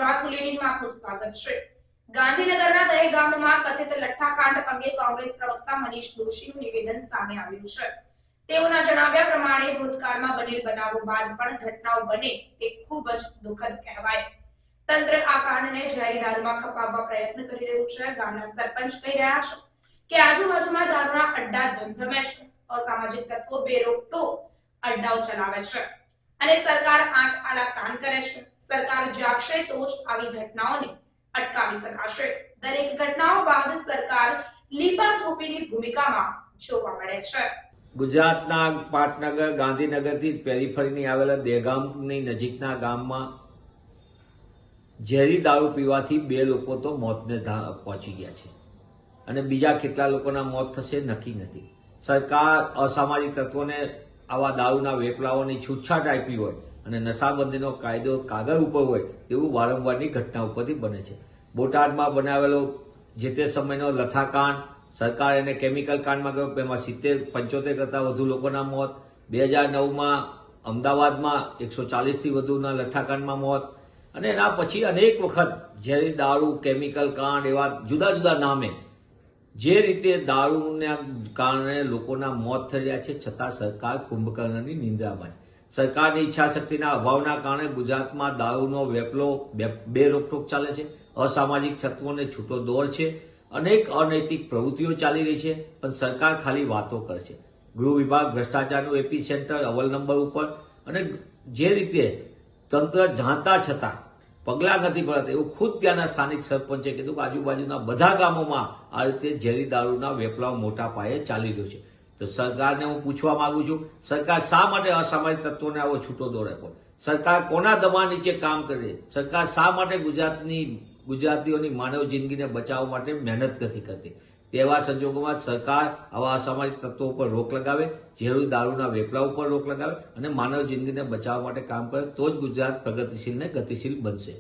ગુજરાત બુલેટિનમાં આપનું સ્વાગત છે। ગાંધીનગરના દહેગામમાં કથિત લઠ્ઠાકાંડ અંગે કોંગ્રેસ પ્રવક્તા મનીષ દોશીનું નિવેદન સામે આવ્યું છે। તેઓના જણાવ્યા પ્રમાણે ભૂતકાળમાં બનેલ બનાવો બાદ પણ ઘટનાઓ બને તે ખૂબ જ દુઃખદ કહેવાય। તંત્ર આ કાંડને ઝેરી દારૂમાં ખપાવવા પ્રયત્ન કરી રહ્યું છે। ગામના સરપંચ કહી રહ્યા છે કે આજુબાજુમાં દારૂના અડ્ડા ધમધમે છે। અસામાજિક તત્વો બેરોકટોક અડ્ડાઓ ચલાવે છે અને સરકાર આંખ આડા કાન કરે છે। સરકાર જાગશે તો જ આવી ઘટનાઓને અટકાવી શકાશે। દરેક ઘટનાઓ બાદ સરકાર લીપાથોપીની ભૂમિકામાં જોવા મળે છે। ગુજરાતના પાટનગર ગાંધીનગરથી પેરીફરીની આવેલા દહેગામની નજીકના ગામમાં ઝેરી દારૂ પીવાથી 2 લોકો તો મોતને પહોંચી ગયા છે અને બીજા કેટલા લોકોના મોત થશે નક્કી નથી। સરકાર અસામાજિક તત્વોને આવા દારૂના વેપલાઓની છૂટછાટ આપી હોય અને નશાબંધીનો કાયદો કાગળ ઉપર હોય તેવું વારંવારની ઘટના ઉપરથી બને છે। બોટાદમાં બનાવેલો જે તે સમયનો લઠ્ઠાકાંડ, સરકાર એને કેમિકલ કાંડમાં ગયો, એમાં 75 કરતાં વધુ લોકોના મોત। 2009માં અમદાવાદમાં 140થી વધુના લઠ્ઠાકાંડમાં મોત અને એના પછી અનેક વખત ઝેરી દારૂ, કેમિકલ કાંડ એવા જુદા જુદા નામે જે રીતે દારૂના કારણે લોકોના મોત થઈ રહ્યા છે, છતાં સરકાર કુંભકર્ણની નિંદ્રામાં છે। સરકારની ઈચ્છાશક્તિના અભાવના કારણે ગુજરાતમાં દારૂનો વેપલો બેરોકટોક ચાલે છે। અસામાજિક તત્વોને છૂટો દોર છે। અનેક અનૈતિક પ્રવૃત્તિઓ ચાલી રહી છે, પણ સરકાર ખાલી વાતો કરે છે। ગૃહ વિભાગ ભ્રષ્ટાચારનું એપી સેન્ટર અવ્વલ નંબર ઉપર અને જે રીતે તંત્ર જાણતા છતાં પગલાં નથી ભરાતા એવું ખુદ ત્યાંના સ્થાનિક સરપંચે કીધું કે આજુબાજુના બધા ગામોમાં આ રીતે ઝેરી દારૂના વેપલાઓ મોટા પાયે ચાલી રહ્યો છે। તો સરકારને હું પૂછવા માંગુ છું, સરકાર શા માટે અસામાજિક તત્વોને આવો છૂટો દોર આપ્યો? સરકાર કોના દબાણ નીચે કામ કરે? સરકાર શા માટે ગુજરાતીઓની માનવ જિંદગીને બચાવવા માટે મહેનત નથી કરતી? તેવા સંજોગોમાં સરકાર આવા અસામાજિક તત્વો ઉપર રોક લગાવે, ઝેરી દારૂના વેપલા ઉપર રોક લગાવે અને માનવ જિંદગીને બચાવવા માટે કામ કરે તો જ ગુજરાત પ્રગતિશીલ ને ગતિશીલ બનશે।